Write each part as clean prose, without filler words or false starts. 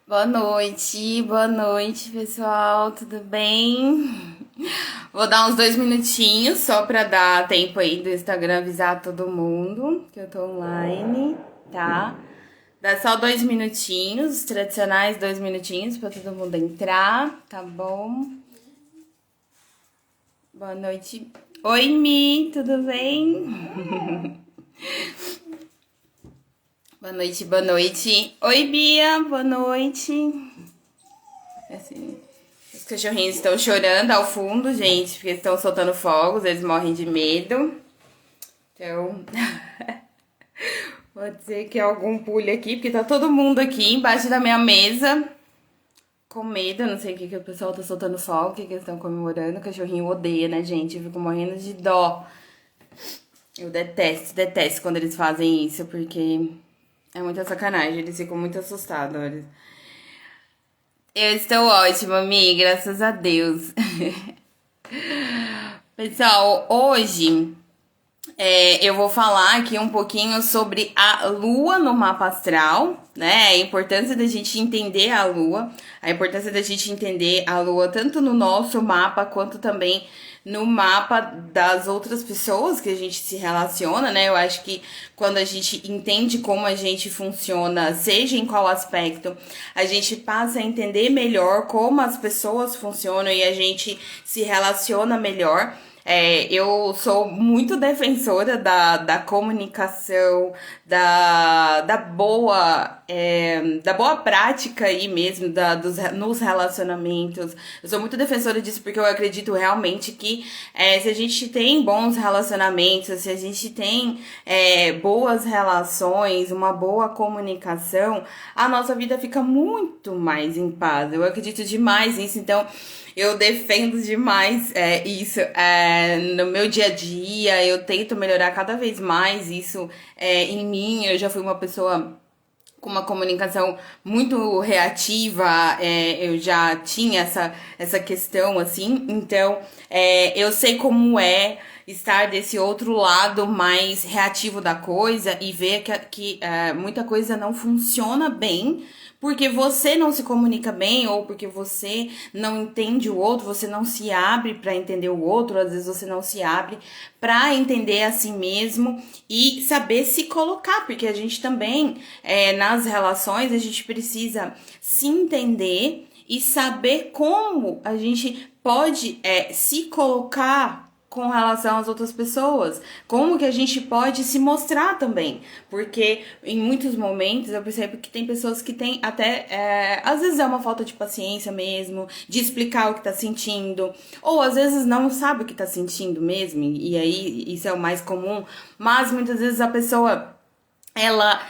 Boa noite, pessoal, tudo bem? Vou dar uns 2 minutinhos só pra dar tempo aí do Instagram avisar todo mundo que eu tô online, tá? Dá só 2 minutinhos, os tradicionais 2 minutinhos pra todo mundo entrar, tá bom? Boa noite. Oi, Mi, tudo bem? Boa noite, boa noite. Oi, Bia, boa noite. Assim, os cachorrinhos estão chorando ao fundo, gente, porque estão soltando fogos, eles morrem de medo. Então, pode ser que algum pule aqui, porque tá todo mundo aqui embaixo da minha mesa com medo. Eu não sei o que o pessoal tá soltando fogo, o que eles estão comemorando. O cachorrinho odeia, né, gente? Eu fico morrendo de dó. Eu detesto quando eles fazem isso, porque é muita sacanagem, eles ficam muito assustados. Eu estou ótima, Mi, graças a Deus. Pessoal, hoje eu vou falar aqui um pouquinho sobre a Lua no mapa astral, né? A importância da gente entender a Lua, a importância da gente entender a Lua tanto no nosso mapa quanto também no mapa das outras pessoas que a gente se relaciona, né? Eu acho que quando a gente entende como a gente funciona, seja em qual aspecto, a gente passa a entender melhor como as pessoas funcionam e a gente se relaciona melhor. Eu sou muito defensora da comunicação, da boa prática aí mesmo, nos relacionamentos. Eu sou muito defensora disso porque eu acredito realmente que se a gente tem bons relacionamentos, se a gente tem boas relações, uma boa comunicação, a nossa vida fica muito mais em paz. Eu acredito demais nisso, então eu defendo demais isso no meu dia a dia. Eu tento melhorar cada vez mais isso em mim. Eu já fui uma pessoa com uma comunicação muito reativa, eu já tinha essa questão assim, então eu sei como é estar desse outro lado mais reativo da coisa e ver que muita coisa não funciona bem porque você não se comunica bem ou porque você não entende o outro, você não se abre para entender o outro, às vezes você não se abre para entender a si mesmo e saber se colocar, porque a gente também, nas relações, a gente precisa se entender e saber como a gente pode se colocar com relação às outras pessoas, como que a gente pode se mostrar também, porque em muitos momentos eu percebo que tem pessoas que têm até, às vezes é uma falta de paciência mesmo, de explicar o que tá sentindo, ou às vezes não sabe o que tá sentindo mesmo, e aí isso é o mais comum, mas muitas vezes a pessoa ela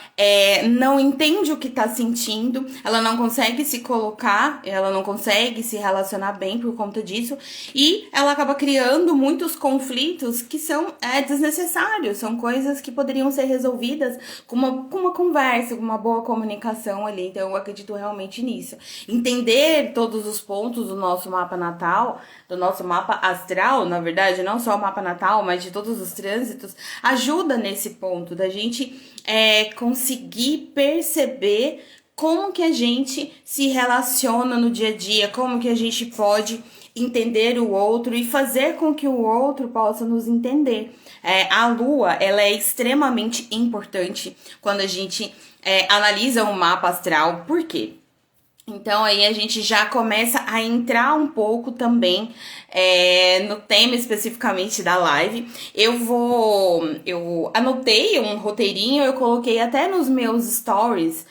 não entende o que tá sentindo, ela não consegue se colocar, ela não consegue se relacionar bem por conta disso, e ela acaba criando muitos conflitos que são desnecessários, são coisas que poderiam ser resolvidas com uma conversa, com uma boa comunicação ali. Então eu acredito realmente nisso. Entender todos os pontos do nosso mapa natal, do nosso mapa astral, na verdade, não só o mapa natal, mas de todos os trânsitos, ajuda nesse ponto da gente conseguir perceber como que a gente se relaciona no dia a dia, como que a gente pode entender o outro e fazer com que o outro possa nos entender. A Lua, ela é extremamente importante quando a gente analisa um mapa astral. Por quê? Então aí a gente já começa a entrar um pouco também no tema especificamente da live. Eu anotei um roteirinho, eu coloquei até nos meus stories.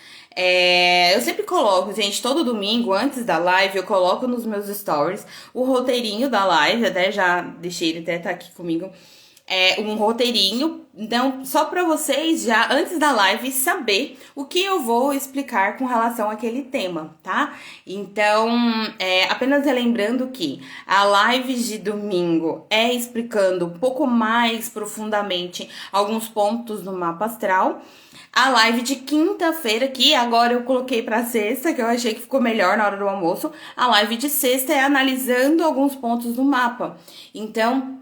Eu sempre coloco, gente, todo domingo antes da live eu coloco nos meus stories o roteirinho da live, até já deixei ele até tá aqui comigo. Um roteirinho, então só para vocês já antes da live saber o que eu vou explicar com relação àquele tema, tá? Então, apenas relembrando que a live de domingo é explicando um pouco mais profundamente alguns pontos do mapa astral. A live de quinta-feira, que agora eu coloquei para sexta, que eu achei que ficou melhor na hora do almoço. A live de sexta é analisando alguns pontos do mapa. Então,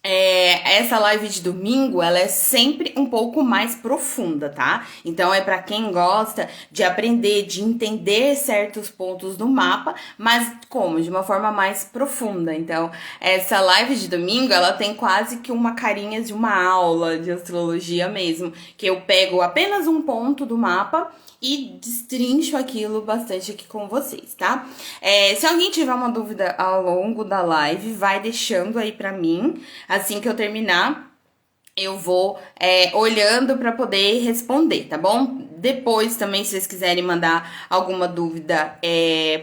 Essa live de domingo, ela é sempre um pouco mais profunda, tá? Então é para quem gosta de aprender, de entender certos pontos do mapa, mas como? De uma forma mais profunda. Então, essa live de domingo, ela tem quase que uma carinha de uma aula de astrologia mesmo, que eu pego apenas um ponto do mapa e destrincho aquilo bastante aqui com vocês, tá? Se alguém tiver uma dúvida ao longo da live, vai deixando aí pra mim. Assim que eu terminar, eu vou olhando para poder responder, tá bom? Depois também, se vocês quiserem mandar alguma dúvida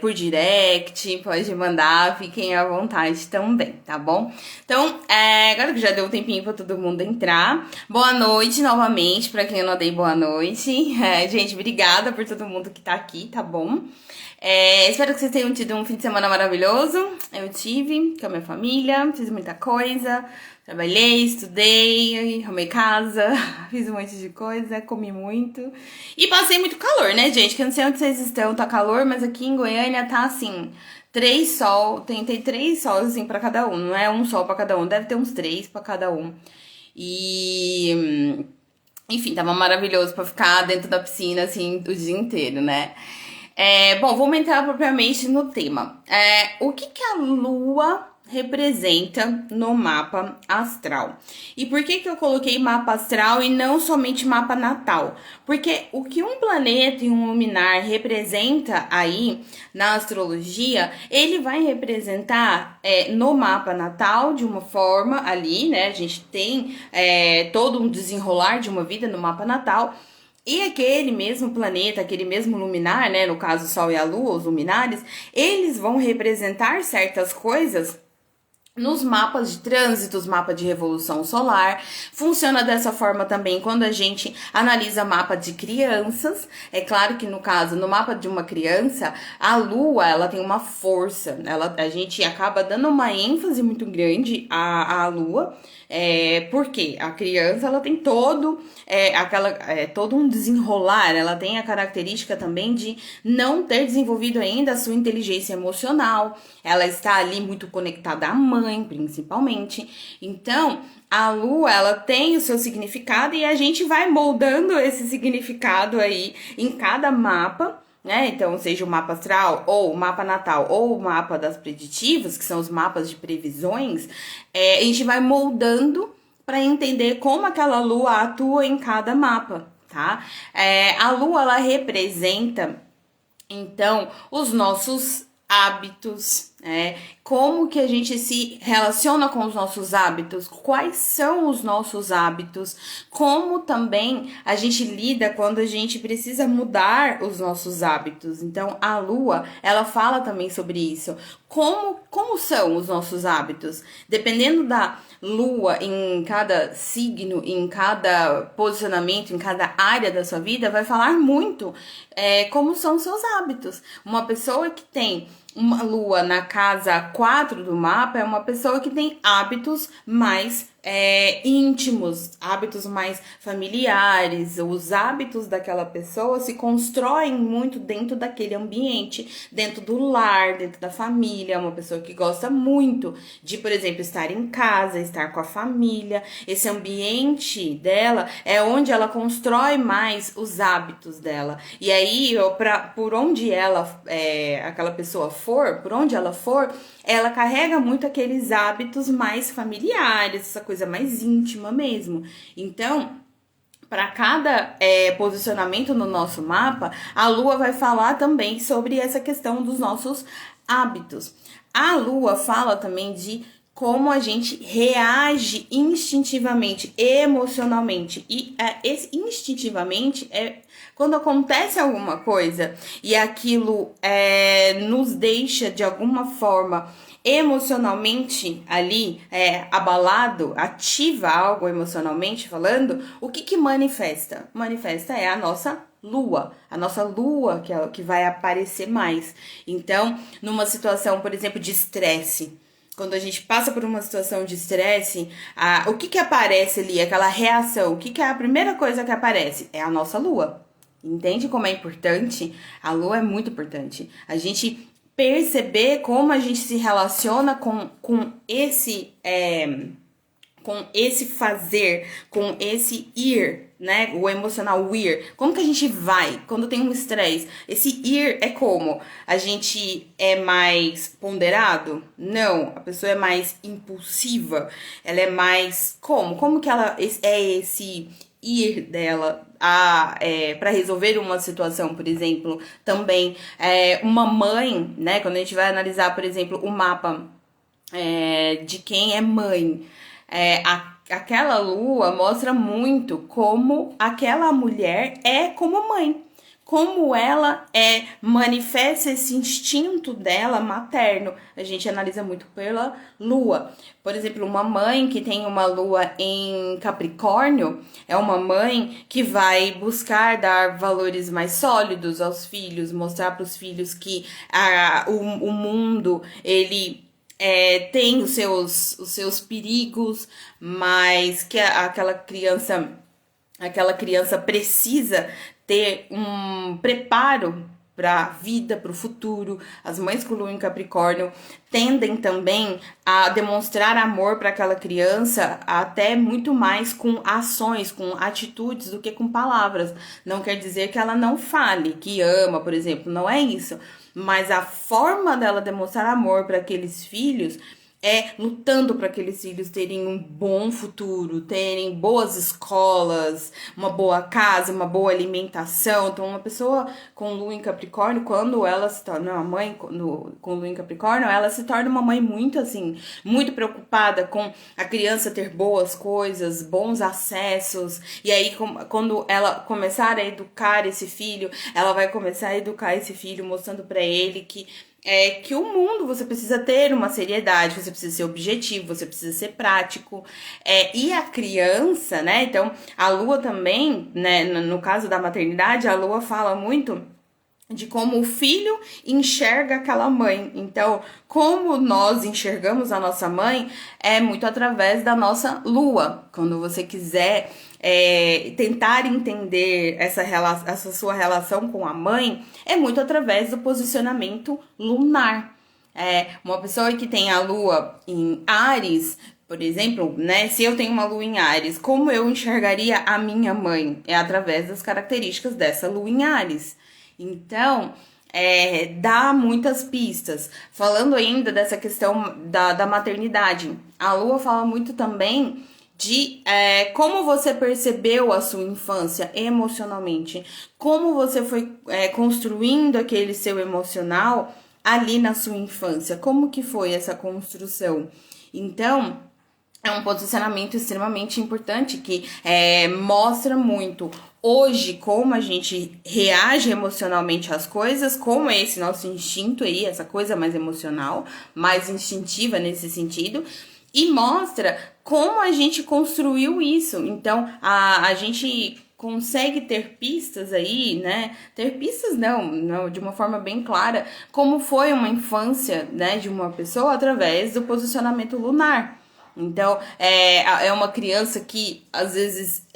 por direct, pode mandar, fiquem à vontade também, tá bom? Então, agora que já deu um tempinho para todo mundo entrar, boa noite novamente para quem eu não dei boa noite. Gente, obrigada por todo mundo que tá aqui, tá bom? Espero que vocês tenham tido um fim de semana maravilhoso. Eu tive com a minha família, fiz muita coisa. Trabalhei, estudei, arrumei casa, fiz um monte de coisa, comi muito. E passei muito calor, né, gente? Que eu não sei onde vocês estão, tá calor, mas aqui em Goiânia tá assim, 3 sol, tem 3 sols assim pra cada um, não é um sol pra cada um, deve ter uns 3 pra cada um. E, enfim, tava maravilhoso pra ficar dentro da piscina, assim, o dia inteiro, né? Bom, vamos entrar propriamente no tema. O que a Lua representa no mapa astral? E por que eu coloquei mapa astral e não somente mapa natal? Porque o que um planeta e um luminar representa aí na astrologia, ele vai representar no mapa natal de uma forma ali, né? A gente tem todo um desenrolar de uma vida no mapa natal. E aquele mesmo planeta, aquele mesmo luminar, né, no caso o Sol e a Lua, os luminares, eles vão representar certas coisas nos mapas de trânsito, os mapas de revolução solar. Funciona dessa forma também quando a gente analisa mapa de crianças. É claro que no caso, no mapa de uma criança, a Lua, ela tem uma força. A gente acaba dando uma ênfase muito grande à Lua. Porque a criança, ela tem todo um desenrolar. Ela tem a característica também de não ter desenvolvido ainda a sua inteligência emocional. Ela está ali muito conectada à mãe, principalmente. Então, a Lua, ela tem o seu significado e a gente vai moldando esse significado aí em cada mapa, né? Então, seja o mapa astral, ou o mapa natal, ou o mapa das preditivas, que são os mapas de previsões, a gente vai moldando para entender como aquela Lua atua em cada mapa, tá? A Lua, ela representa, então, os nossos hábitos, como que a gente se relaciona com os nossos hábitos, quais são os nossos hábitos, como também a gente lida quando a gente precisa mudar os nossos hábitos. Então, a Lua, ela fala também sobre isso. Como são os nossos hábitos? Dependendo da Lua em cada signo, em cada posicionamento, em cada área da sua vida, vai falar muito como são os seus hábitos. Uma pessoa que tem uma Lua na casa 4 do mapa é uma pessoa que tem hábitos mais íntimos, hábitos mais familiares. Os hábitos daquela pessoa se constroem muito dentro daquele ambiente, dentro do lar, dentro da família. É uma pessoa que gosta muito de, por exemplo, estar em casa, estar com a família. Esse ambiente dela é onde ela constrói mais os hábitos dela. E aí, por onde ela, aquela pessoa for, por onde ela for, ela carrega muito aqueles hábitos mais familiares, essa coisa mais íntima mesmo. Então, para cada posicionamento no nosso mapa, a Lua vai falar também sobre essa questão dos nossos hábitos. A Lua fala também de como a gente reage instintivamente, emocionalmente. E esse instintivamente é quando acontece alguma coisa e aquilo nos deixa de alguma forma emocionalmente ali abalado, ativa algo emocionalmente falando, o que manifesta? Manifesta a nossa Lua, que vai aparecer mais. Então, numa situação, por exemplo, de estresse, quando a gente passa por uma situação de estresse, o que aparece ali, aquela reação, o que é a primeira coisa que aparece? É a nossa Lua. Entende como é importante? A Lua é muito importante. A gente perceber como a gente se relaciona com esse com esse fazer, com esse ir, né? O emocional ir. Como que a gente vai quando tem um estresse? Esse ir é como? A gente é mais ponderado? Não, a pessoa é mais impulsiva. Ela é mais como? Como que ela é esse ir dela para resolver uma situação, por exemplo? Também uma mãe, né? Quando a gente vai analisar, por exemplo, o mapa de quem é mãe. Aquela lua mostra muito como aquela mulher é como mãe. Como ela manifesta esse instinto dela materno. A gente analisa muito pela lua. Por exemplo, uma mãe que tem uma lua em Capricórnio é uma mãe que vai buscar dar valores mais sólidos aos filhos, mostrar para os filhos que o mundo, ele tem os seus perigos, mas que aquela criança precisa ter um preparo para a vida, para o futuro. As mães com lua em Capricórnio tendem também a demonstrar amor para aquela criança até muito mais com ações, com atitudes do que com palavras. Não quer dizer que ela não fale, que ama, por exemplo, não é isso. Mas a forma dela demonstrar amor para aqueles filhos é lutando para aqueles filhos terem um bom futuro, terem boas escolas, uma boa casa, uma boa alimentação. Então, uma pessoa com lua em Capricórnio, quando ela se torna uma mãe com lua em Capricórnio, ela se torna uma mãe muito assim, muito preocupada com a criança ter boas coisas, bons acessos. E aí, quando ela começar a educar esse filho, ela vai começar a educar esse filho, mostrando para ele que o mundo você precisa ter uma seriedade, você precisa ser objetivo, você precisa ser prático. E a criança, né? Então, a lua também, né? No caso da maternidade, a lua fala muito de como o filho enxerga aquela mãe. Então, como nós enxergamos a nossa mãe é muito através da nossa lua. Quando você quiser tentar entender essa sua relação com a mãe, é muito através do posicionamento lunar. Uma pessoa que tem a lua em Áries, por exemplo, né? Se eu tenho uma lua em Áries, como eu enxergaria a minha mãe? É através das características dessa lua em Áries. Então, dá muitas pistas. Falando ainda dessa questão da maternidade, a lua fala muito também de como você percebeu a sua infância emocionalmente, como você foi construindo aquele seu emocional ali na sua infância, como que foi essa construção. Então, é um posicionamento extremamente importante que mostra muito hoje como a gente reage emocionalmente às coisas, como é esse nosso instinto aí, essa coisa mais emocional, mais instintiva nesse sentido, e mostra como a gente construiu isso. Então, a gente consegue ter pistas aí, né? Ter pistas não, de uma forma bem clara, como foi uma infância, né, de uma pessoa através do posicionamento lunar. Então, é uma criança que, às vezes,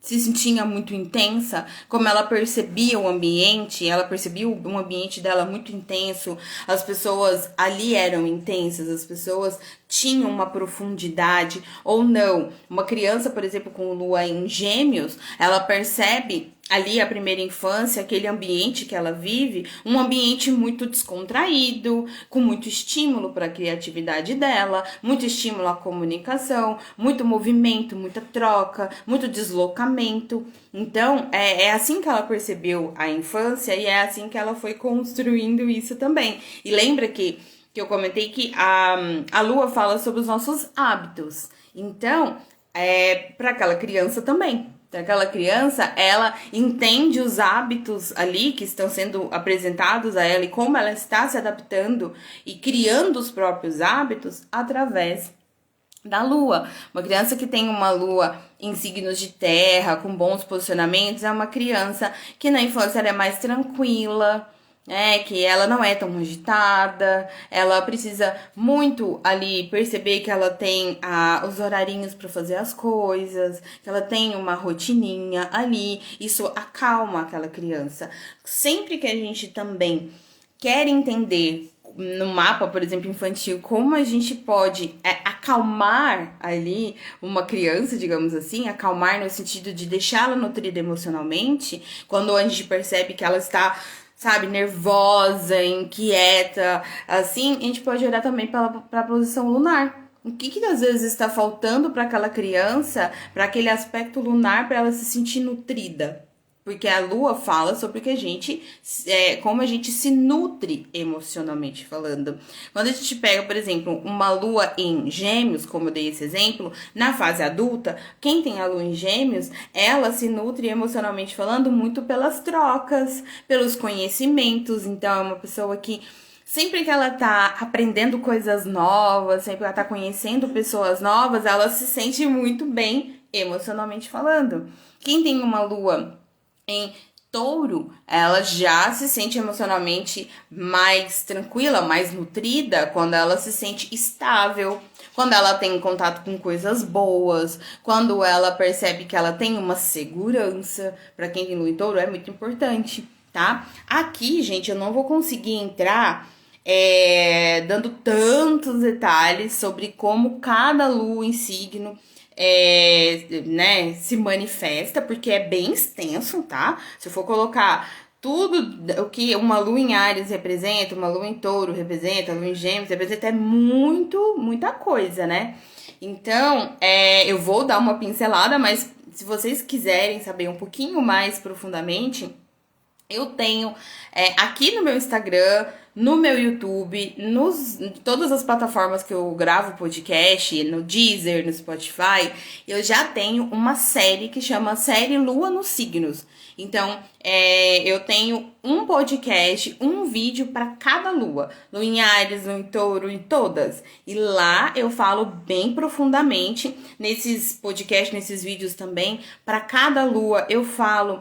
se sentia muito intensa, como ela percebia o ambiente, ela percebia o ambiente dela muito intenso, as pessoas ali eram intensas, as pessoas tinham uma profundidade, ou não. Uma criança, por exemplo, com lua em Gêmeos, ela percebe ali a primeira infância, aquele ambiente que ela vive, um ambiente muito descontraído, com muito estímulo para a criatividade dela, muito estímulo à comunicação, muito movimento, muita troca, muito deslocamento. Então, é assim que ela percebeu a infância e é assim que ela foi construindo isso também. E lembra que eu comentei que a lua fala sobre os nossos hábitos. Então, para aquela criança também. Aquela criança, ela entende os hábitos ali que estão sendo apresentados a ela e como ela está se adaptando e criando os próprios hábitos através da lua. Uma criança que tem uma lua em signos de terra, com bons posicionamentos, é uma criança que na infância ela é mais tranquila, que ela não é tão agitada, ela precisa muito ali perceber que ela tem os horarinhos para fazer as coisas, que ela tem uma rotininha ali, isso acalma aquela criança. Sempre que a gente também quer entender no mapa, por exemplo, infantil, como a gente pode acalmar ali uma criança, digamos assim, acalmar no sentido de deixá-la nutrida emocionalmente, quando a gente percebe que ela está, sabe, nervosa, inquieta, assim, a gente pode olhar também para a posição lunar. O que às vezes está faltando para aquela criança, para aquele aspecto lunar, para ela se sentir nutrida? Porque a lua fala sobre que a gente, como a gente se nutre emocionalmente falando. Quando a gente pega, por exemplo, uma lua em gêmeos, como eu dei esse exemplo, na fase adulta, quem tem a lua em gêmeos, ela se nutre emocionalmente falando muito pelas trocas, pelos conhecimentos. Então, é uma pessoa que sempre que ela tá aprendendo coisas novas, sempre que ela tá conhecendo pessoas novas, ela se sente muito bem emocionalmente falando. Quem tem uma lua em Touro, ela já se sente emocionalmente mais tranquila, mais nutrida, quando ela se sente estável, quando ela tem contato com coisas boas, quando ela percebe que ela tem uma segurança. Para quem tem lua em Touro é muito importante, tá? Aqui, gente, eu não vou conseguir entrar dando tantos detalhes sobre como cada lua em signo né, se manifesta, porque é bem extenso, tá? Se eu for colocar tudo o que uma lua em Áries representa, uma lua em Touro representa, uma lua em Gêmeos representa, é muita coisa, né? Então, eu vou dar uma pincelada, mas se vocês quiserem saber um pouquinho mais profundamente, eu tenho aqui no meu Instagram, no meu YouTube, em todas as plataformas que eu gravo podcast, no Deezer, no Spotify, eu já tenho uma série que chama Série Lua nos Signos. Então, eu tenho um podcast, um vídeo para cada lua. Lua em Áries, lua em Touro, em todas. E lá eu falo bem profundamente nesses podcasts, nesses vídeos também. Para cada lua eu falo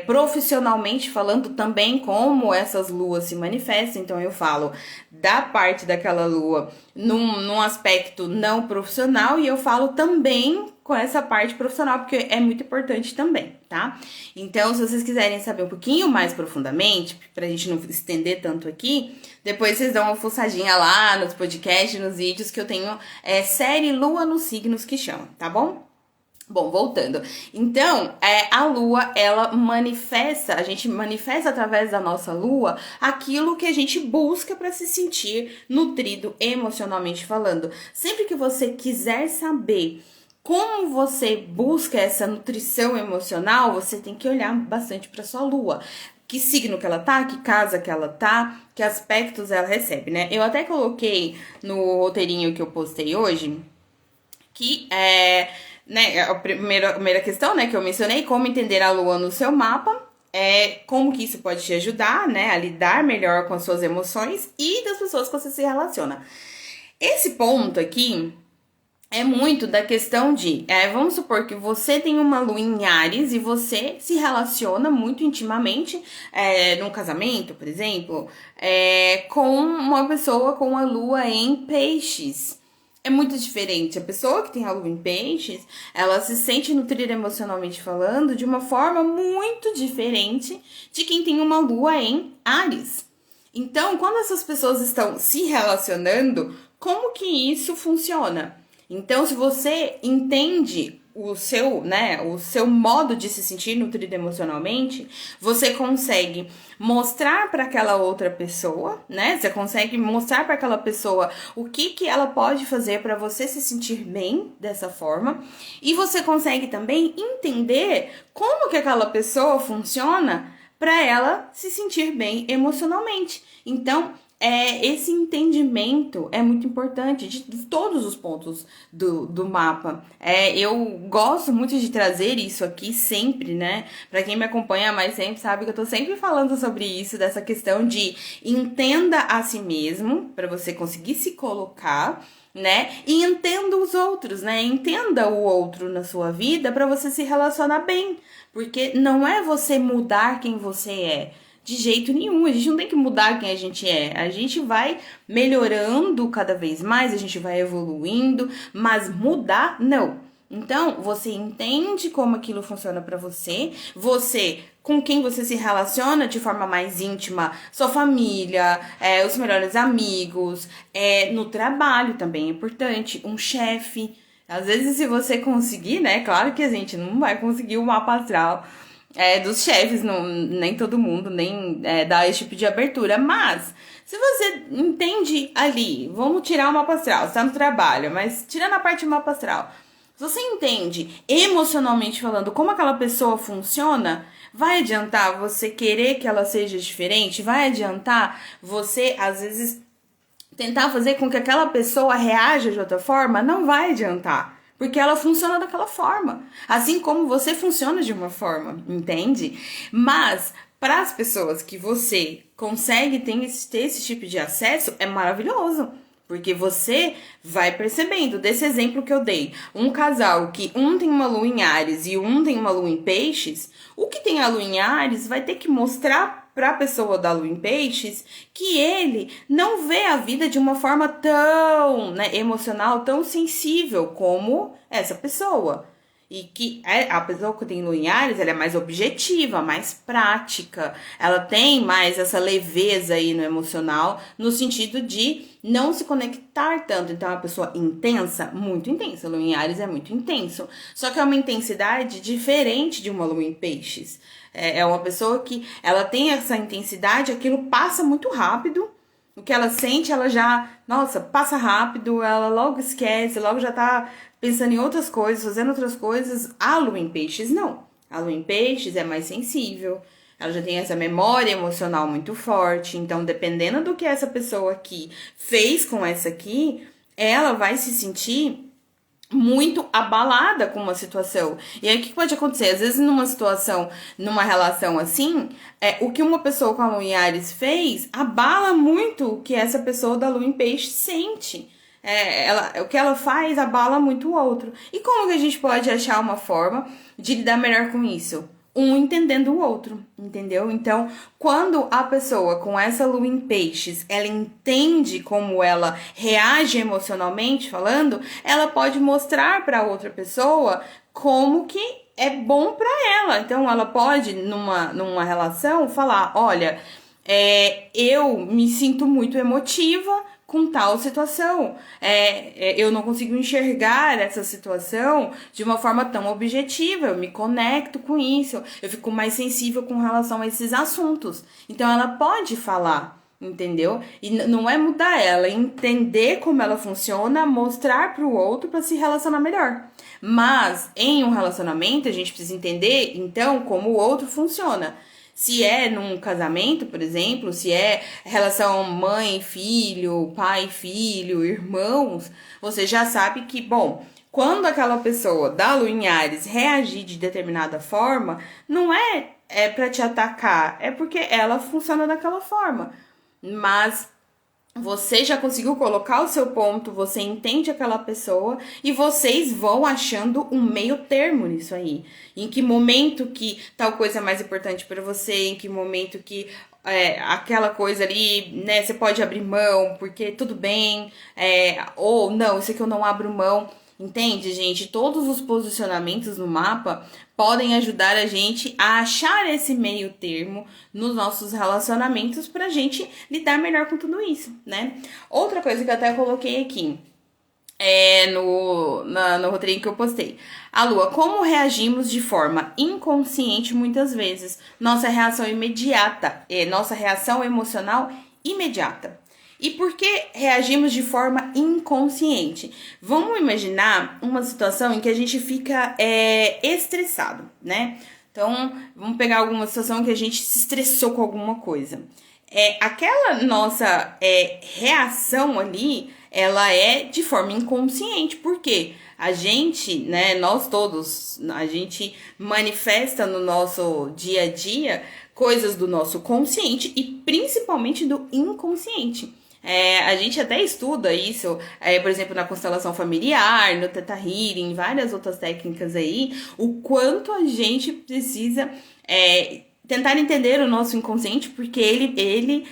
profissionalmente falando também como essas luas se manifestam. Então, eu falo da parte daquela lua num aspecto não profissional e eu falo também com essa parte profissional, porque é muito importante também, tá? Então, se vocês quiserem saber um pouquinho mais profundamente, pra gente não estender tanto aqui, depois vocês dão uma fuçadinha lá nos podcasts, nos vídeos que eu tenho, série Lua nos Signos que chama, tá bom? Bom, voltando. Então, a lua, ela manifesta, a gente manifesta através da nossa lua aquilo que a gente busca para se sentir nutrido emocionalmente falando. Sempre que você quiser saber como você busca essa nutrição emocional, você tem que olhar bastante para sua lua. Que signo que ela tá, que casa que ela tá, que aspectos ela recebe, né? Eu até coloquei no roteirinho que eu postei hoje, que né, a primeira questão, né, que eu mencionei, como entender a lua no seu mapa, como que isso pode te ajudar, né, a lidar melhor com as suas emoções e das pessoas que você se relaciona. Esse ponto aqui é muito da questão de, vamos supor que você tem uma lua em Áries e você se relaciona muito intimamente, num casamento, por exemplo, com uma pessoa com a lua em Peixes. É muito diferente. A pessoa que tem a lua em Peixes, ela se sente nutrida emocionalmente falando de uma forma muito diferente de quem tem uma lua em Áries. Então, quando essas pessoas estão se relacionando, como que isso funciona? Então, se você entende o seu modo de se sentir nutrido emocionalmente, você consegue mostrar para aquela outra pessoa, né? Você consegue mostrar para aquela pessoa o que ela pode fazer para você se sentir bem dessa forma, e você consegue também entender como que aquela pessoa funciona para ela se sentir bem emocionalmente. Então, esse entendimento é muito importante de todos os pontos do mapa. Eu gosto muito de trazer isso aqui sempre, né? Pra quem me acompanha mais sempre sabe que eu tô sempre falando sobre isso, dessa questão de entenda a si mesmo, pra você conseguir se colocar, né? E entenda os outros, né? Entenda o outro na sua vida pra você se relacionar bem. Porque não é você mudar quem você é. De jeito nenhum, a gente não tem que mudar quem a gente é. A gente vai melhorando cada vez mais, a gente vai evoluindo, mas mudar, não. Então, você entende como aquilo funciona pra você, com quem você se relaciona de forma mais íntima, sua família, os melhores amigos, no trabalho também é importante, um chefe. Às vezes, se você conseguir, né? Claro que a gente não vai conseguir o mapa astral dos chefes, não, nem todo mundo, nem dá esse tipo de abertura, mas se você entende ali, vamos tirar o mapa astral, você tá no trabalho, mas tirando a parte do mapa astral, se você entende emocionalmente falando como aquela pessoa funciona, vai adiantar você querer que ela seja diferente? Vai adiantar você, às vezes, tentar fazer com que aquela pessoa reaja de outra forma? Não vai adiantar. Porque ela funciona daquela forma. Assim como você funciona de uma forma, entende? Mas, para as pessoas que você consegue ter esse tipo de acesso, é maravilhoso. Porque você vai percebendo, desse exemplo que eu dei, um casal que um tem uma lua em Áries e um tem uma lua em Peixes, o que tem a lua em Áries vai ter que mostrar para a pessoa da lua em Peixes que ele não vê a vida de uma forma tão, né, emocional, tão sensível como essa pessoa. E que a pessoa que tem lua em Áries, ela é mais objetiva, mais prática. Ela tem mais essa leveza aí no emocional, no sentido de não se conectar tanto. Então, é uma pessoa intensa, muito intensa. Lua em Áries é muito intenso. Só que é uma intensidade diferente de uma lua em Peixes. É uma pessoa que ela tem essa intensidade, aquilo passa muito rápido. O que ela sente, ela já, nossa, passa rápido, ela logo esquece, logo já tá pensando em outras coisas, fazendo outras coisas. A lua em Peixes, não. A lua em Peixes é mais sensível, ela já tem essa memória emocional muito forte. Então, dependendo do que essa pessoa aqui fez com essa aqui, ela vai se sentir muito abalada com uma situação. E aí, o que pode acontecer? Às vezes, numa situação, numa relação assim, o que uma pessoa com a lua em Áries fez abala muito o que essa pessoa da lua em Peixe sente. O que ela faz abala muito o outro. E como que a gente pode achar uma forma de lidar melhor com isso? Um entendendo o outro, entendeu? Então, quando a pessoa com essa lua em Peixes, ela entende como ela reage emocionalmente falando, ela pode mostrar para outra pessoa como que é bom para ela. Então, ela pode, numa relação, falar, olha, eu me sinto muito emotiva com tal situação. Eu não consigo enxergar essa situação de uma forma tão objetiva, eu me conecto com isso, eu fico mais sensível com relação a esses assuntos. Então ela pode falar, entendeu? E não é mudar ela, é entender como ela funciona, mostrar para o outro para se relacionar melhor. Mas em um relacionamento a gente precisa entender então como o outro funciona. Se é num casamento, por exemplo, se é relação mãe, filho, pai, filho, irmãos, você já sabe que, bom, quando aquela pessoa da lua em Áries reagir de determinada forma, não é para te atacar, é porque ela funciona daquela forma. Mas você já conseguiu colocar o seu ponto, você entende aquela pessoa e vocês vão achando um meio termo nisso aí. Em que momento que tal coisa é mais importante para você, em que momento que aquela coisa ali, né, você pode abrir mão, porque tudo bem, ou não, isso aqui eu não abro mão. Entende, gente? Todos os posicionamentos no mapa podem ajudar a gente a achar esse meio termo nos nossos relacionamentos pra gente lidar melhor com tudo isso, né? Outra coisa que eu até coloquei aqui no roteirinho que eu postei. A Lua, como reagimos de forma inconsciente muitas vezes? Nossa reação imediata, nossa reação emocional imediata. E por que reagimos de forma inconsciente? Vamos imaginar uma situação em que a gente fica estressado, né? Então, vamos pegar alguma situação em que a gente se estressou com alguma coisa. Aquela nossa reação ali, ela é de forma inconsciente. Por quê? A gente, né, nós todos, a gente manifesta no nosso dia a dia coisas do nosso consciente e principalmente do inconsciente. A gente até estuda isso, por exemplo, na constelação familiar, no Theta Healing, várias outras técnicas aí, o quanto a gente precisa tentar entender o nosso inconsciente, porque ele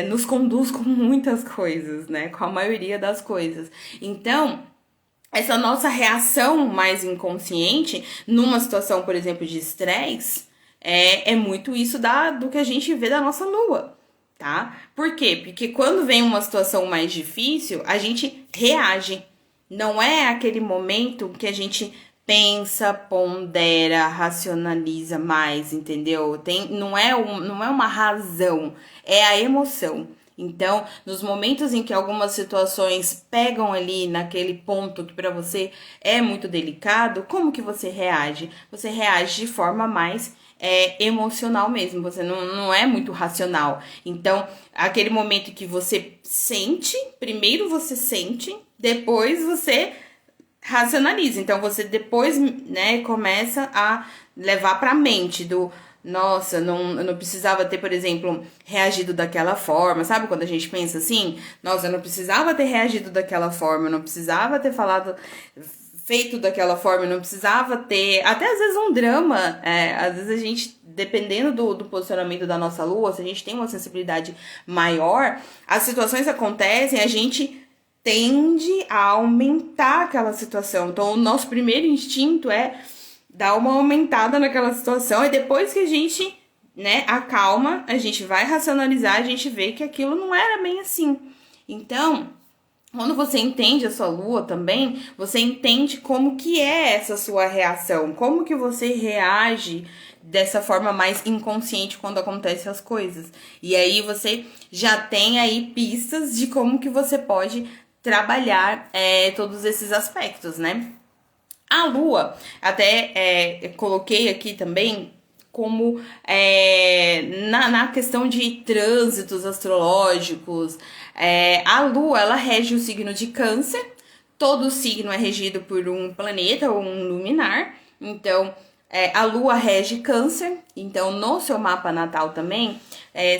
nos conduz com muitas coisas, né? Com a maioria das coisas. Então, essa nossa reação mais inconsciente numa situação, por exemplo, de estresse, é muito isso do que a gente vê da nossa lua, tá? Por quê? Porque quando vem uma situação mais difícil, a gente reage. Não é aquele momento que a gente pensa, pondera, racionaliza mais, entendeu? Não é uma razão, é a emoção. Então, nos momentos em que algumas situações pegam ali naquele ponto que para você é muito delicado, como que você reage? Você reage de forma mais emocional mesmo, você não é muito racional. Então, aquele momento que você sente, primeiro você sente, depois você racionaliza. Então, você depois, né, começa a levar para a mente do nossa, eu não precisava ter, por exemplo, reagido daquela forma. Sabe quando a gente pensa assim? Nossa, eu não precisava ter reagido daquela forma, eu não precisava ter feito daquela forma, eu não precisava ter. Até às vezes um drama, às vezes a gente, dependendo do posicionamento da nossa lua, se a gente tem uma sensibilidade maior, as situações acontecem, a gente tende a aumentar aquela situação. Então, o nosso primeiro instinto é dar uma aumentada naquela situação, e depois que a gente, né, acalma, a gente vai racionalizar, a gente vê que aquilo não era bem assim. Então, quando você entende a sua lua também, você entende como que é essa sua reação, como que você reage dessa forma mais inconsciente quando acontecem as coisas. E aí você já tem aí pistas de como que você pode trabalhar todos esses aspectos, né? A lua, até coloquei aqui também como na questão de trânsitos astrológicos, a lua, ela rege o signo de Câncer. Todo signo é regido por um planeta ou um luminar. Então, a lua rege Câncer. Então, no seu mapa natal também,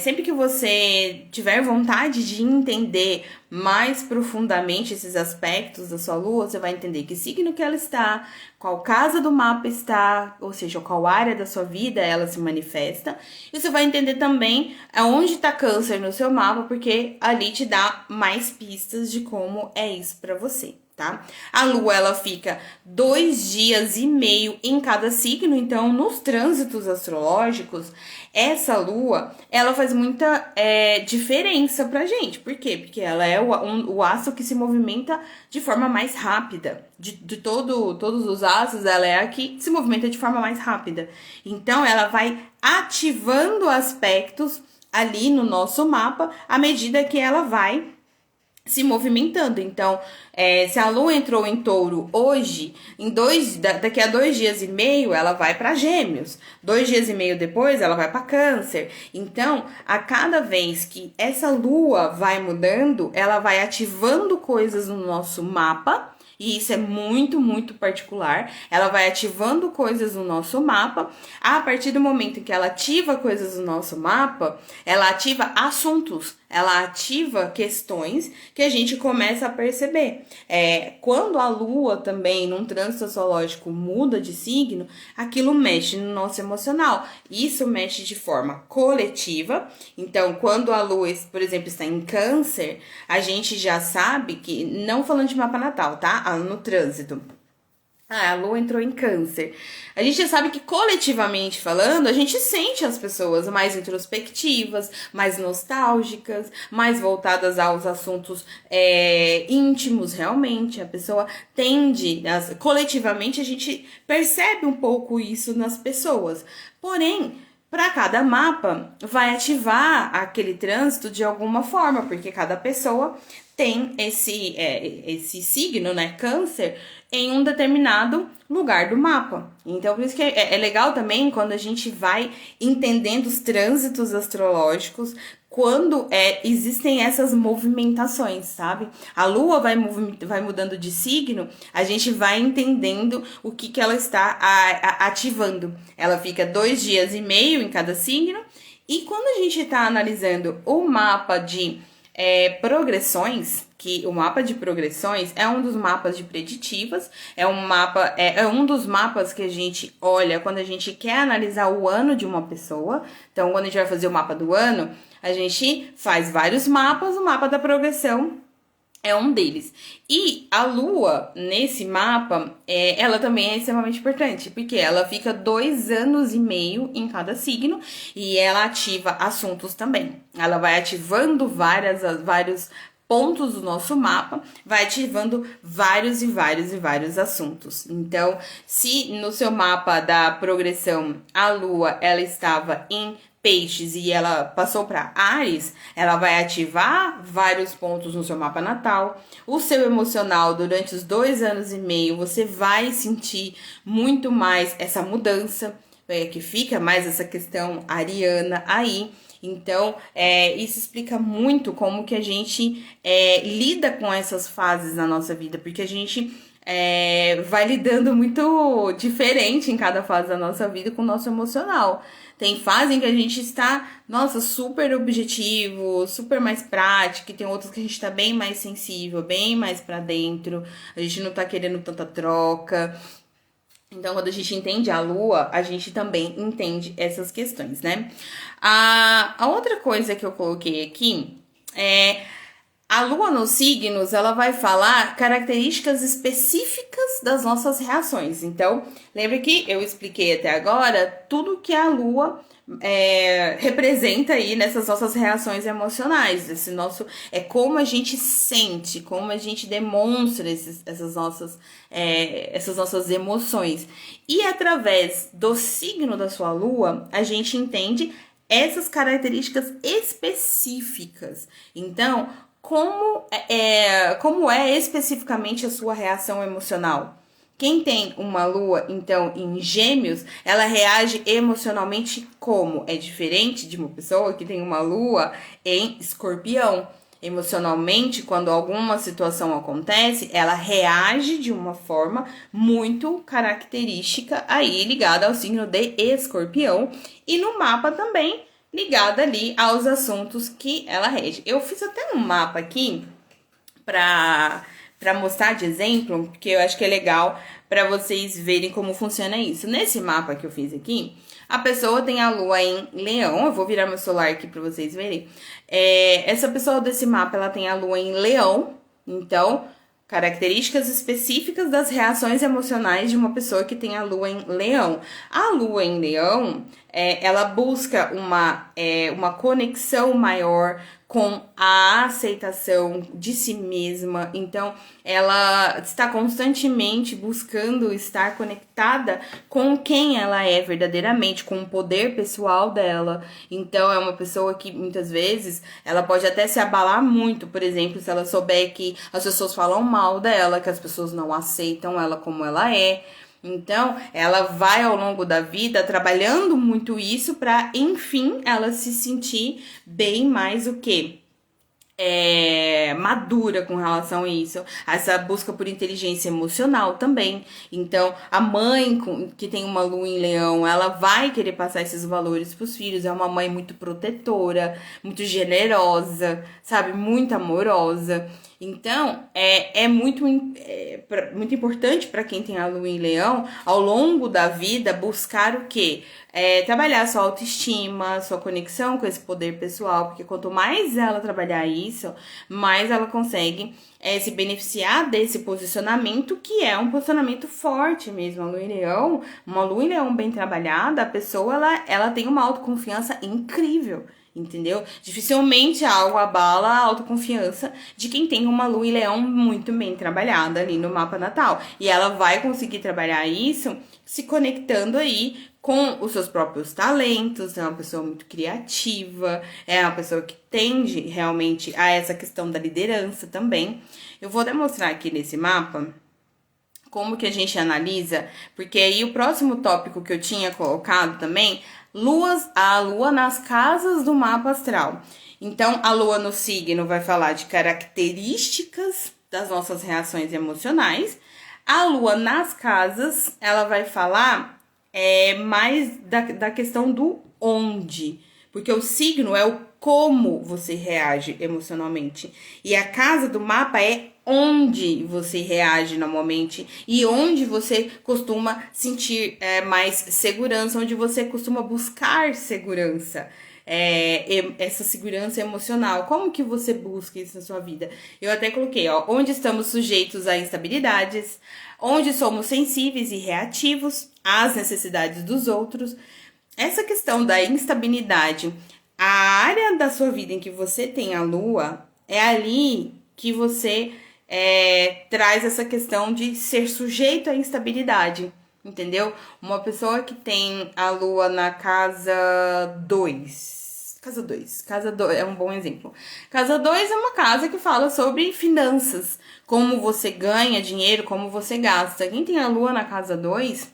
sempre que você tiver vontade de entender mais profundamente esses aspectos da sua lua, você vai entender que signo que ela está, qual casa do mapa está, ou seja, qual área da sua vida ela se manifesta. E você vai entender também aonde está Câncer no seu mapa, porque ali te dá mais pistas de como é isso para você. Tá? A lua, ela fica 2 dias e meio em cada signo, então nos trânsitos astrológicos, essa lua, ela faz muita diferença pra gente. Por quê? Porque ela é o astro que se movimenta de forma mais rápida. De todos os astros, ela é a que se movimenta de forma mais rápida. Então, ela vai ativando aspectos ali no nosso mapa à medida que ela vai se movimentando. Então, se a lua entrou em touro hoje, daqui a 2 dias e meio ela vai para Gêmeos, 2 dias e meio depois ela vai para Câncer. Então, a cada vez que essa lua vai mudando, ela vai ativando coisas no nosso mapa. E isso é muito, muito particular. Ela vai ativando coisas no nosso mapa. A partir do momento que ela ativa coisas no nosso mapa, ela ativa assuntos, ela ativa questões que a gente começa a perceber. Quando a lua também, num trânsito astrológico, muda de signo, aquilo mexe no nosso emocional. Isso mexe de forma coletiva. Então, quando a lua, por exemplo, está em Câncer, a gente já sabe que, não falando de mapa natal, tá? No trânsito. A lua entrou em Câncer. A gente já sabe que, coletivamente falando, a gente sente as pessoas mais introspectivas, mais nostálgicas, mais voltadas aos assuntos íntimos, realmente. A pessoa tende, coletivamente, a gente percebe um pouco isso nas pessoas. Porém, para cada mapa, vai ativar aquele trânsito de alguma forma, porque cada pessoa tem esse signo, né, Câncer, em um determinado lugar do mapa. Então, por isso que é legal também quando a gente vai entendendo os trânsitos astrológicos, quando existem essas movimentações, sabe? A lua vai mudando de signo, a gente vai entendendo o que ela está ativando. Ela fica 2 dias e meio em cada signo, e quando a gente está analisando o mapa de progressões, que o mapa de progressões é um dos mapas de preditivas, é um dos mapas que a gente olha quando a gente quer analisar o ano de uma pessoa. Então, quando a gente vai fazer o mapa do ano, a gente faz vários mapas. O mapa da progressão é um deles. E a Lua, nesse mapa, ela também é extremamente importante, porque ela fica 2 anos e meio em cada signo e ela ativa assuntos também. Ela vai ativando vários pontos do nosso mapa, vai ativando vários e vários e vários assuntos. Então, se no seu mapa da progressão a Lua ela estava em Peixes e ela passou para Áries, ela vai ativar vários pontos no seu mapa natal. O seu emocional, durante os 2 anos e meio, você vai sentir muito mais essa mudança, que fica mais essa questão ariana aí. Então, isso explica muito como que a gente lida com essas fases na nossa vida, porque a gente vai lidando muito diferente em cada fase da nossa vida com o nosso emocional. Tem fase em que a gente está, nossa, super objetivo, super mais prático, e tem outras que a gente tá bem mais sensível, bem mais pra dentro, a gente não tá querendo tanta troca. Então, quando a gente entende a Lua, a gente também entende essas questões, né? A outra coisa que eu coloquei aqui é a Lua nos signos, ela vai falar características específicas das nossas reações. Então, lembra que eu expliquei até agora tudo que a Lua representa aí nessas nossas reações emocionais, como a gente sente, como a gente demonstra essas nossas emoções. E através do signo da sua Lua, a gente entende essas características específicas. Então, como é especificamente a sua reação emocional? Quem tem uma lua, então, em Gêmeos, ela reage emocionalmente como? É diferente de uma pessoa que tem uma lua em Escorpião. Emocionalmente, quando alguma situação acontece, ela reage de uma forma muito característica aí ligada ao signo de Escorpião e no mapa também ligada ali aos assuntos que ela rege. Eu fiz até um mapa aqui para mostrar de exemplo, porque eu acho que é legal para vocês verem como funciona isso. Nesse mapa que eu fiz aqui, a pessoa tem a lua em Leão. Eu vou virar meu celular aqui para vocês verem. Essa pessoa desse mapa, ela tem a lua em Leão. Então, características específicas das reações emocionais de uma pessoa que tem a lua em Leão. A lua em Leão, ela busca uma conexão maior com a aceitação de si mesma. Então, ela está constantemente buscando estar conectada com quem ela é verdadeiramente, com o poder pessoal dela. Então, é uma pessoa que, muitas vezes, ela pode até se abalar muito, por exemplo, se ela souber que as pessoas falam mal dela, que as pessoas não aceitam ela como ela é. Então, ela vai ao longo da vida trabalhando muito isso para, enfim, ela se sentir bem mais o quê? Madura com relação a isso. Essa busca por inteligência emocional também. Então, a mãe que tem uma lua em Leão, ela vai querer passar esses valores pros filhos. É uma mãe muito protetora, muito generosa, sabe? Muito amorosa. Então, muito importante para quem tem a lua em Leão, ao longo da vida, buscar o quê? Trabalhar sua autoestima, sua conexão com esse poder pessoal, porque quanto mais ela trabalhar isso, mais ela consegue se beneficiar desse posicionamento, que é um posicionamento forte mesmo. A lua em Leão, uma lua em Leão bem trabalhada, a pessoa ela tem uma autoconfiança incrível. Entendeu? Dificilmente algo abala a autoconfiança de quem tem uma lua em Leão muito bem trabalhada ali no mapa natal. E ela vai conseguir trabalhar isso se conectando aí com os seus próprios talentos. É uma pessoa muito criativa, é uma pessoa que tende realmente a essa questão da liderança também. Eu vou demonstrar aqui nesse mapa como que a gente analisa, porque aí o próximo tópico que eu tinha colocado também, a lua nas casas do mapa astral. Então, a lua no signo vai falar de características das nossas reações emocionais. A lua nas casas, ela vai falar mais da questão do onde. Porque o signo é o como você reage emocionalmente. E a casa do mapa é onde você reage normalmente e onde você costuma sentir mais segurança, onde você costuma buscar segurança. essa segurança emocional. Como que você busca isso na sua vida? Eu até coloquei, ó, onde estamos sujeitos a instabilidades, onde somos sensíveis e reativos às necessidades dos outros. Essa questão da instabilidade, a área da sua vida em que você tem a lua, é ali que você traz essa questão de ser sujeito à instabilidade, entendeu? Uma pessoa que tem a lua na casa 2 é um bom exemplo. Casa 2 é uma casa que fala sobre finanças, como você ganha dinheiro, como você gasta. Quem tem a lua na casa 2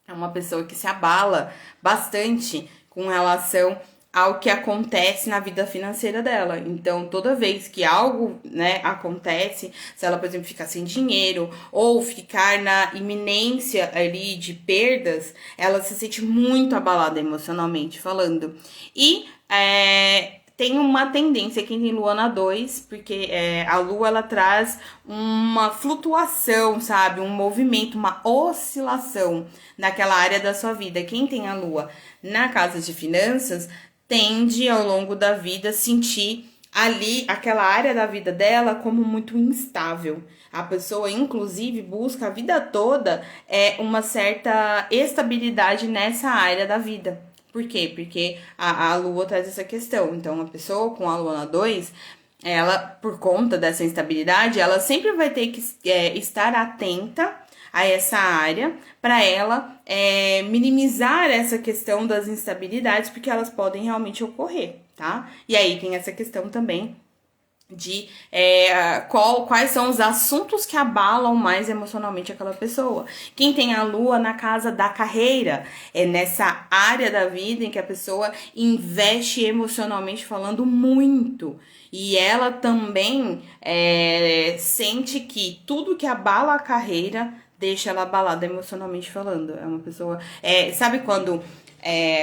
é uma pessoa que se abala bastante com relação ao que acontece na vida financeira dela. Então, toda vez que algo, né, acontece, se ela, por exemplo, ficar sem dinheiro ou ficar na iminência ali de perdas, ela se sente muito abalada emocionalmente falando. E tem uma tendência, quem tem lua na 2, porque a lua ela traz uma flutuação, sabe? Um movimento, uma oscilação naquela área da sua vida. Quem tem a lua na casa de finanças tende ao longo da vida sentir ali aquela área da vida dela como muito instável. A pessoa, inclusive, busca a vida toda uma certa estabilidade nessa área da vida. Por quê? Porque a lua traz essa questão. Então, uma pessoa com a lua na 2, ela, por conta dessa instabilidade, ela sempre vai ter que estar atenta a essa área para ela minimizar essa questão das instabilidades, porque elas podem realmente ocorrer, tá? E aí tem essa questão também de quais são os assuntos que abalam mais emocionalmente aquela pessoa. Quem tem a lua na casa da carreira, é nessa área da vida em que a pessoa investe emocionalmente falando muito. E ela também sente que tudo que abala a carreira deixa ela abalada emocionalmente falando. É uma pessoa... sabe quando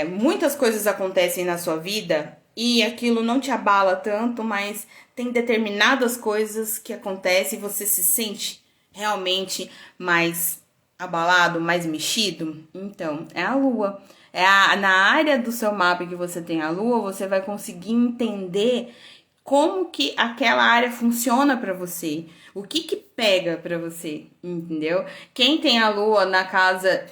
muitas coisas acontecem na sua vida e aquilo não te abala tanto, mas tem determinadas coisas que acontecem e você se sente realmente mais abalado, mais mexido? Então, é a lua. Na área do seu mapa que você tem a lua, você vai conseguir entender como que aquela área funciona para você, o que pega para você, entendeu? Quem tem a lua na casa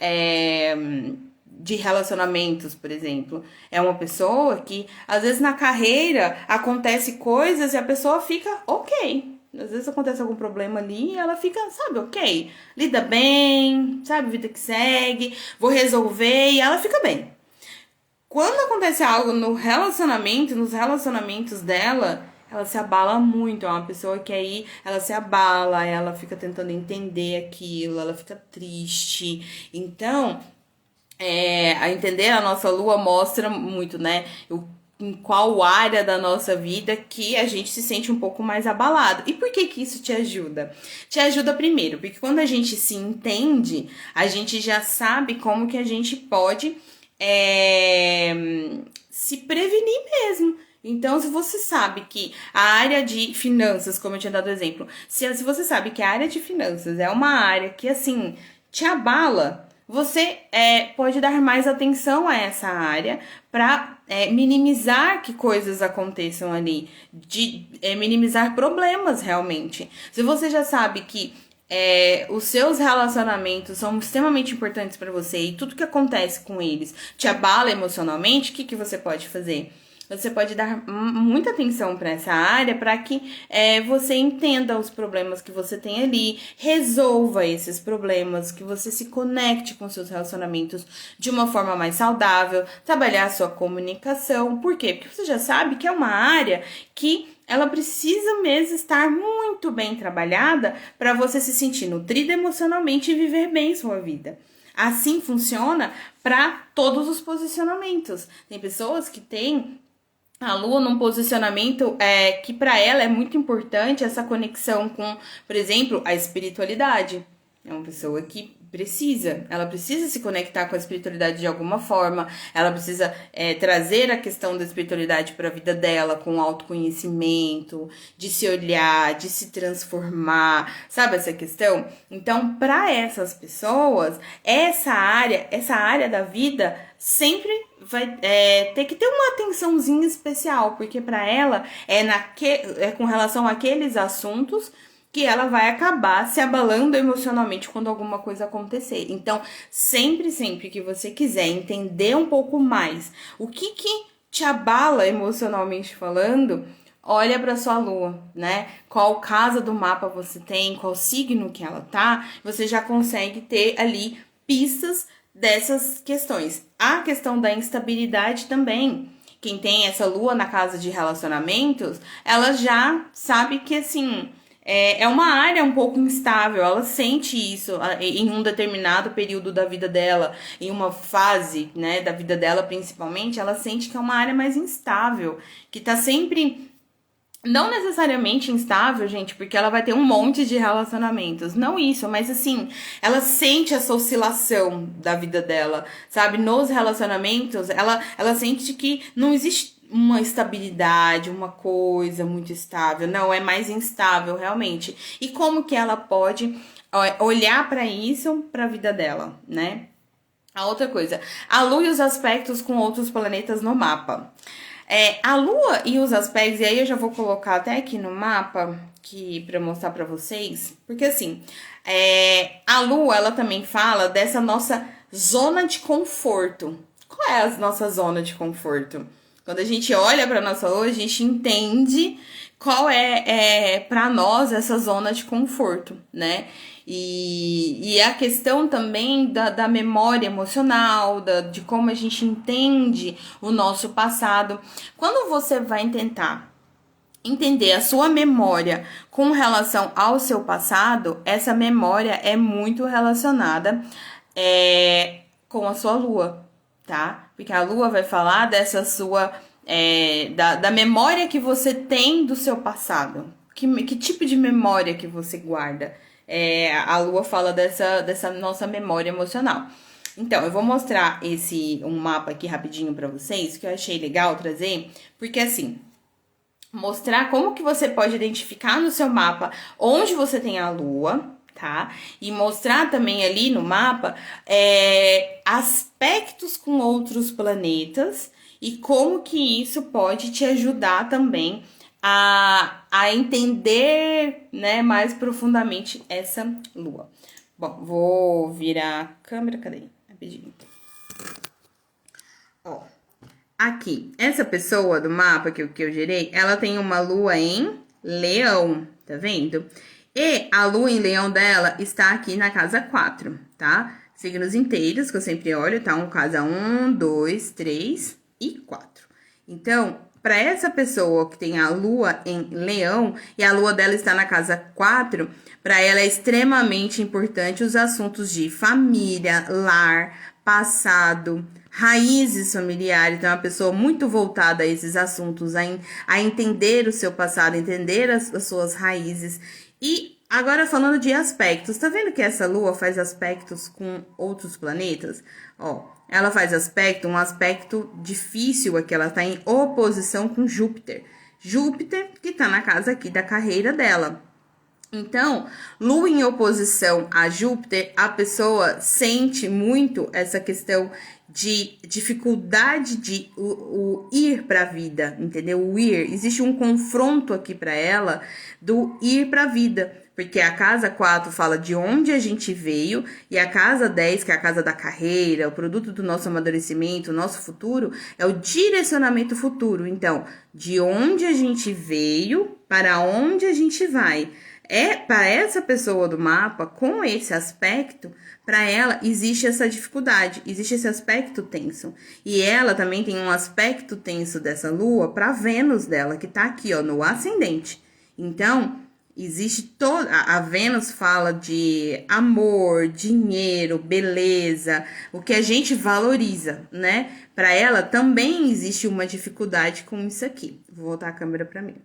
de relacionamentos, por exemplo, é uma pessoa que às vezes na carreira acontece coisas e a pessoa fica ok. Às vezes acontece algum problema ali e ela fica, sabe, ok, lida bem, sabe, vida que segue, vou resolver, e ela fica bem. Quando acontece algo nos relacionamentos dela, ela se abala muito. É uma pessoa que aí ela se abala, ela fica tentando entender aquilo, ela fica triste. Então, a entender a nossa lua mostra muito, né? Em qual área da nossa vida que a gente se sente um pouco mais abalado. E por que isso te ajuda? Te ajuda primeiro, porque quando a gente se entende, a gente já sabe como que a gente pode se prevenir mesmo. Então, se você sabe que a área de finanças, como eu tinha dado exemplo, se você sabe que a área de finanças é uma área que, assim, te abala, você pode dar mais atenção a essa área para minimizar que coisas aconteçam ali, minimizar problemas realmente. Se você já sabe que os seus relacionamentos são extremamente importantes para você e tudo que acontece com eles te abala emocionalmente, o que você pode fazer? Você pode dar muita atenção para essa área para que você entenda os problemas que você tem ali, resolva esses problemas, que você se conecte com seus relacionamentos de uma forma mais saudável, trabalhar a sua comunicação. Por quê? Porque você já sabe que é uma área que ela precisa mesmo estar muito bem trabalhada para você se sentir nutrida emocionalmente e viver bem sua vida. Assim funciona para todos os posicionamentos. Tem pessoas que têm a lua num posicionamento que para ela é muito importante essa conexão com, por exemplo, a espiritualidade. É uma pessoa que ela precisa se conectar com a espiritualidade de alguma forma, ela precisa trazer a questão da espiritualidade para a vida dela, com autoconhecimento, de se olhar, de se transformar, sabe essa questão? Então, para essas pessoas, essa área da vida sempre vai ter que ter uma atençãozinha especial, porque para ela é com relação àqueles assuntos que ela vai acabar se abalando emocionalmente quando alguma coisa acontecer. Então, sempre que você quiser entender um pouco mais o que te abala emocionalmente falando, olha para sua lua, né? Qual casa do mapa você tem, qual signo que ela tá, você já consegue ter ali pistas dessas questões. A questão da instabilidade também. Quem tem essa lua na casa de relacionamentos, ela já sabe que assim, é uma área um pouco instável, ela sente isso em um determinado período da vida dela, em uma fase, né, da vida dela principalmente, ela sente que é uma área mais instável, que tá sempre, não necessariamente instável, gente, porque ela vai ter um monte de relacionamentos, não isso, mas assim, ela sente essa oscilação da vida dela, sabe, nos relacionamentos, ela sente que não existe uma estabilidade, uma coisa muito estável. Não, é mais instável, realmente. E como que ela pode olhar para isso, para a vida dela, né? A outra coisa, a Lua e os aspectos com outros planetas no mapa. A Lua e os aspectos, e aí eu já vou colocar até aqui no mapa, para mostrar para vocês, porque assim, a Lua, ela também fala dessa nossa zona de conforto. Qual é a nossa zona de conforto? Quando a gente olha para nossa lua, a gente entende qual para nós essa zona de conforto, né? E a questão também da memória emocional, de como a gente entende o nosso passado. Quando você vai tentar entender a sua memória com relação ao seu passado, essa memória é muito relacionada com a sua lua, tá? Porque a lua vai falar dessa sua, da memória que você tem do seu passado. Que tipo de memória que você guarda? A lua fala dessa nossa memória emocional. Então, eu vou mostrar um mapa aqui rapidinho pra vocês, que eu achei legal trazer, porque assim, mostrar como que você pode identificar no seu mapa onde você tem a lua, tá? E mostrar também ali no mapa aspectos com outros planetas e como que isso pode te ajudar também a entender, né, mais profundamente essa lua. Bom, vou virar a câmera, cadê? Rapidinho. Ó, aqui, essa pessoa do mapa que eu gerei, ela tem uma lua em Leão, tá vendo? E a lua em Leão dela está aqui na casa 4, tá? Signos inteiros, que eu sempre olho, tá? Casa 1, 2, 3 e 4. Então, para essa pessoa que tem a lua em Leão e a lua dela está na casa 4, para ela é extremamente importante os assuntos de família, lar, passado, raízes familiares. Então, é uma pessoa muito voltada a esses assuntos, a entender o seu passado, entender as suas raízes. E agora falando de aspectos, tá vendo que essa lua faz aspectos com outros planetas? Ó, ela faz um aspecto difícil aqui, ela tá em oposição com Júpiter. Júpiter que tá na casa aqui da carreira dela. Então, lua em oposição a Júpiter, a pessoa sente muito essa questão de dificuldade de o ir para a vida, entendeu? O ir, existe um confronto aqui para ela do ir para a vida, porque a casa 4 fala de onde a gente veio e a casa 10, que é a casa da carreira, o produto do nosso amadurecimento, o nosso futuro, é o direcionamento futuro. Então, de onde a gente veio para onde a gente vai. Para essa pessoa do mapa, com esse aspecto, para ela existe essa dificuldade, existe esse aspecto tenso. E ela também tem um aspecto tenso dessa lua para Vênus dela, que tá aqui, ó, no ascendente. Então, existe toda. A Vênus fala de amor, dinheiro, beleza, o que a gente valoriza, né? Para ela também existe uma dificuldade com isso aqui. Vou voltar a câmera para mim.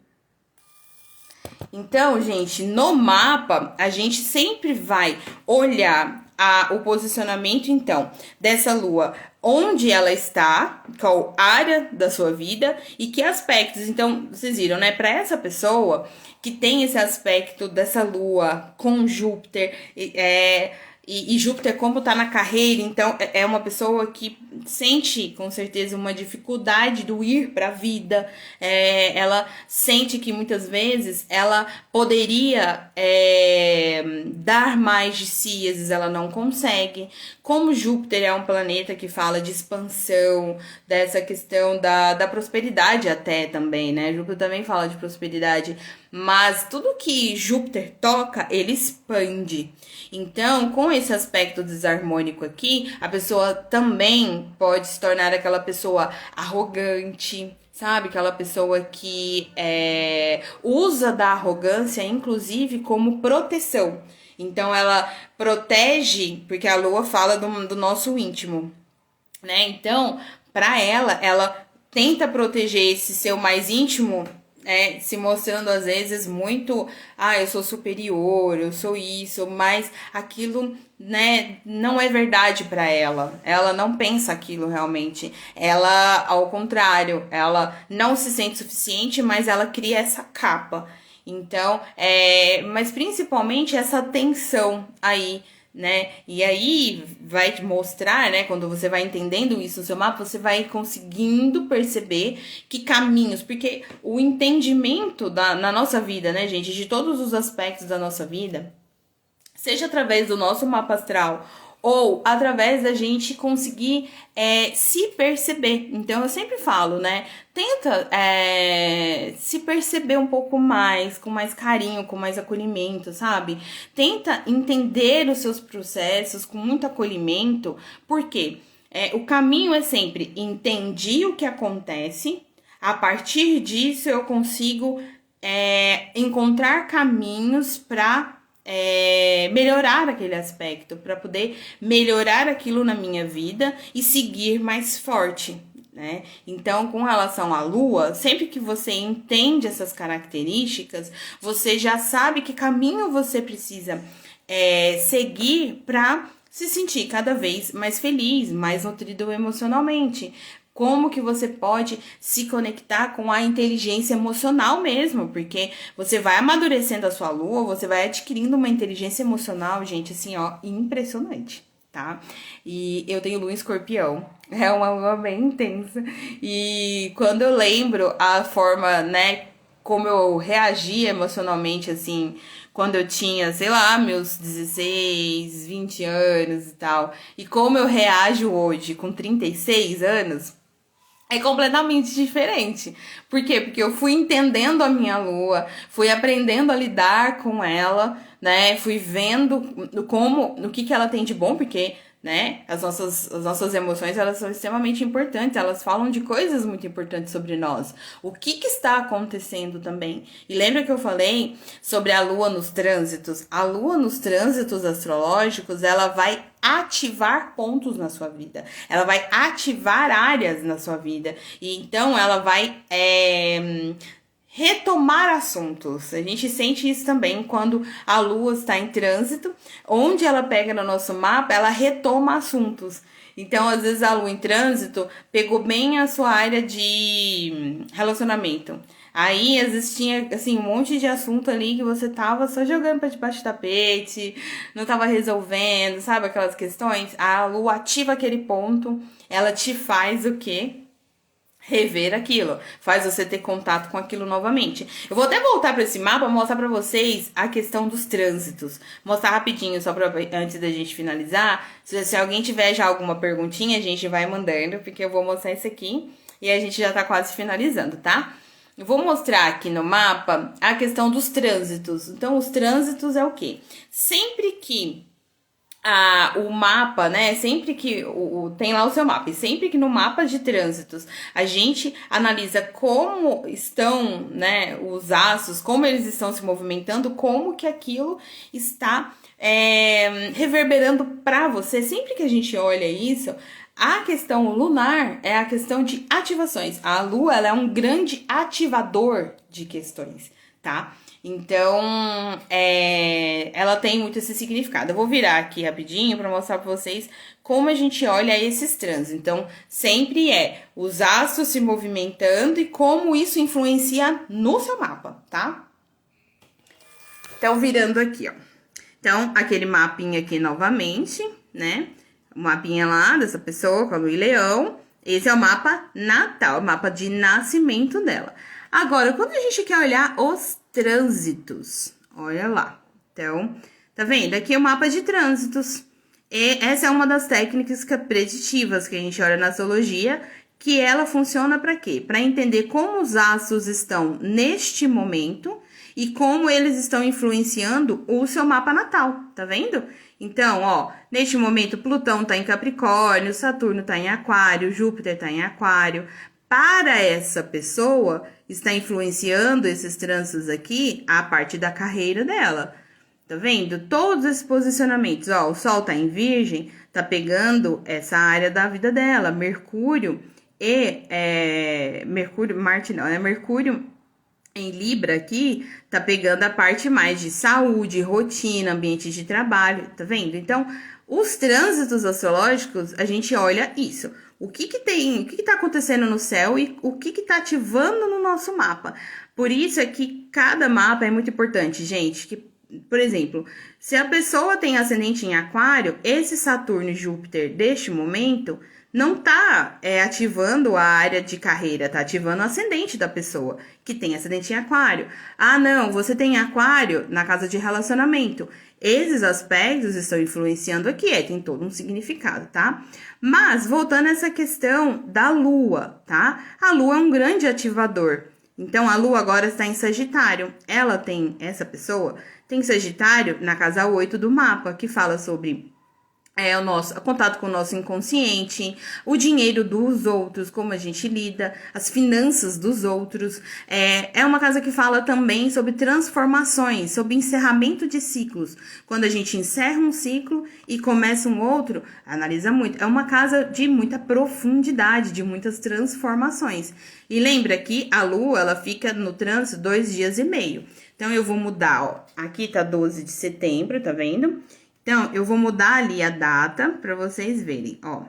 Então, gente, no mapa, a gente sempre vai olhar o posicionamento, então, dessa lua, onde ela está, qual área da sua vida e que aspectos. Então, vocês viram, né? Para essa pessoa que tem esse aspecto dessa lua com Júpiter, e Júpiter, como tá na carreira, então é uma pessoa que sente com certeza uma dificuldade do ir para a vida. Ela sente que muitas vezes ela poderia dar mais de si, às vezes ela não consegue. Como Júpiter é um planeta que fala de expansão, dessa questão da prosperidade até também, né? Júpiter também fala de prosperidade, mas tudo que Júpiter toca, ele expande. Então, com esse aspecto desarmônico aqui, a pessoa também pode se tornar aquela pessoa arrogante, sabe? Aquela pessoa que usa da arrogância, inclusive, como proteção. Então, ela protege, porque a lua fala do nosso íntimo, né? Então, para ela tenta proteger esse seu mais íntimo, se mostrando às vezes muito, eu sou superior, eu sou isso, mas aquilo, né, não é verdade para ela. Ela não pensa aquilo realmente. Ela, ao contrário, ela não se sente suficiente, mas ela cria essa capa. Então, mas principalmente essa tensão aí, né? E aí vai te mostrar, né? Quando você vai entendendo isso no seu mapa, você vai conseguindo perceber que caminhos, porque o entendimento na nossa vida, né, gente, de todos os aspectos da nossa vida, seja através do nosso mapa astral ou através da gente conseguir se perceber. Então, eu sempre falo, né? Tenta se perceber um pouco mais, com mais carinho, com mais acolhimento, sabe? Tenta entender os seus processos com muito acolhimento, porque o caminho é sempre entendi o que acontece, a partir disso eu consigo encontrar caminhos para melhorar aquele aspecto, para poder melhorar aquilo na minha vida e seguir mais forte, né? Então, com relação à lua, sempre que você entende essas características, você já sabe que caminho você precisa seguir para se sentir cada vez mais feliz, mais nutrido emocionalmente. Como que você pode se conectar com a inteligência emocional mesmo, porque você vai amadurecendo a sua lua, você vai adquirindo uma inteligência emocional, gente, assim, ó, impressionante, tá? E eu tenho lua em escorpião, é uma lua bem intensa, e quando eu lembro a forma, né, como eu reagia emocionalmente, assim, quando eu tinha, sei lá, meus 16, 20 anos e tal, e como eu reajo hoje com 36 anos, é completamente diferente. Por quê? Porque eu fui entendendo a minha lua, fui aprendendo a lidar com ela, né? Fui vendo no que ela tem de bom, porque, né, as nossas emoções, elas são extremamente importantes, elas falam de coisas muito importantes sobre nós. O que está acontecendo também? E lembra que eu falei sobre a lua nos trânsitos? A lua nos trânsitos astrológicos, ela vai ativar pontos na sua vida, ela vai ativar áreas na sua vida, e então ela vai retomar assuntos. A gente sente isso também quando a lua está em trânsito, onde ela pega no nosso mapa, ela retoma assuntos. Então, às vezes a lua em trânsito pegou bem a sua área de relacionamento. Aí, às vezes tinha, assim, um monte de assunto ali que você tava só jogando pra debaixo do tapete, não tava resolvendo, sabe? Aquelas questões. A lua ativa aquele ponto, ela te faz o quê? Rever aquilo, faz você ter contato com aquilo novamente. Eu vou até voltar para esse mapa, mostrar para vocês a questão dos trânsitos, mostrar rapidinho só pra, antes da gente finalizar. Se alguém tiver já alguma perguntinha, a gente vai mandando, porque eu vou mostrar isso aqui e a gente já tá quase finalizando, tá? Eu vou mostrar aqui no mapa a questão dos trânsitos. Então, os trânsitos é o quê? Sempre que o mapa, né? Sempre que tem lá o seu mapa, e sempre que no mapa de trânsitos a gente analisa como estão, né, os astros, como eles estão se movimentando, como que aquilo está reverberando para você. Sempre que a gente olha isso, a questão lunar é a questão de ativações. A lua, ela é um grande ativador de questões, tá? Então, ela tem muito esse significado. Eu vou virar aqui rapidinho para mostrar para vocês como a gente olha esses trânsitos. Então, sempre os astros se movimentando e como isso influencia no seu mapa, tá? Então, virando aqui, ó. Então, aquele mapinha aqui novamente, né? O mapinha lá dessa pessoa com a lua em leão. Esse é o mapa natal, o mapa de nascimento dela. Agora, quando a gente quer olhar os trânsitos, olha lá. Então, tá vendo? Aqui é o mapa de trânsitos. E essa é uma das técnicas preditivas que a gente olha na astrologia, que ela funciona para quê? Para entender como os astros estão neste momento e como eles estão influenciando o seu mapa natal, tá vendo? Então, ó, neste momento Plutão tá em Capricórnio, Saturno tá em Aquário, Júpiter tá em Aquário. Para essa pessoa, está influenciando esses trânsitos aqui a parte da carreira dela. Tá vendo? Todos esses posicionamentos, ó, o Sol tá em Virgem, tá pegando essa área da vida dela. Mercúrio Mercúrio em Libra aqui, tá pegando a parte mais de saúde, rotina, ambiente de trabalho, tá vendo? Então, os trânsitos astrológicos, a gente olha isso. O que tá acontecendo no céu e o que tá ativando no nosso mapa. Por isso é que cada mapa é muito importante, gente, que por exemplo, se a pessoa tem ascendente em Aquário, esse Saturno e Júpiter deste momento não tá ativando a área de carreira, tá ativando o ascendente da pessoa que tem ascendente em Aquário. Ah, não, você tem Aquário na casa de relacionamento. Esses aspectos estão influenciando aqui, tem todo um significado, tá? Mas, voltando a essa questão da Lua, tá? A Lua é um grande ativador. Então, a Lua agora está em Sagitário. Essa pessoa tem Sagitário na casa 8 do mapa, que fala sobre o nosso contato com o nosso inconsciente, o dinheiro dos outros, como a gente lida, as finanças dos outros. É uma casa que fala também sobre transformações, sobre encerramento de ciclos. Quando a gente encerra um ciclo e começa um outro, analisa muito. É uma casa de muita profundidade, de muitas transformações. E lembra que a Lua, ela fica no trânsito 2 dias e meio. Então, eu vou mudar, ó. Aqui tá 12 de setembro, tá vendo? Então, eu vou mudar ali a data pra vocês verem, ó.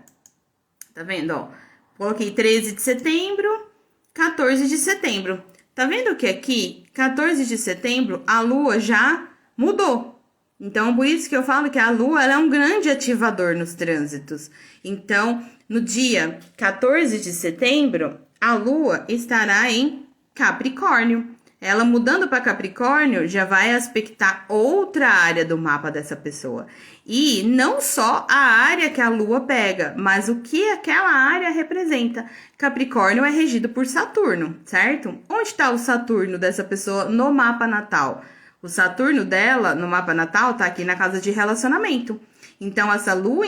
Tá vendo, ó? Coloquei 13 de setembro, 14 de setembro. Tá vendo que aqui, 14 de setembro, a Lua já mudou. Então, por isso que eu falo que a Lua, ela é um grande ativador nos trânsitos. Então, no dia 14 de setembro, a Lua estará em Capricórnio. Ela mudando para Capricórnio já vai aspectar outra área do mapa dessa pessoa. E não só a área que a Lua pega, mas o que aquela área representa. Capricórnio é regido por Saturno, certo? Onde está o Saturno dessa pessoa no mapa natal? O Saturno dela no mapa natal está aqui na casa de relacionamento. Então, essa Lua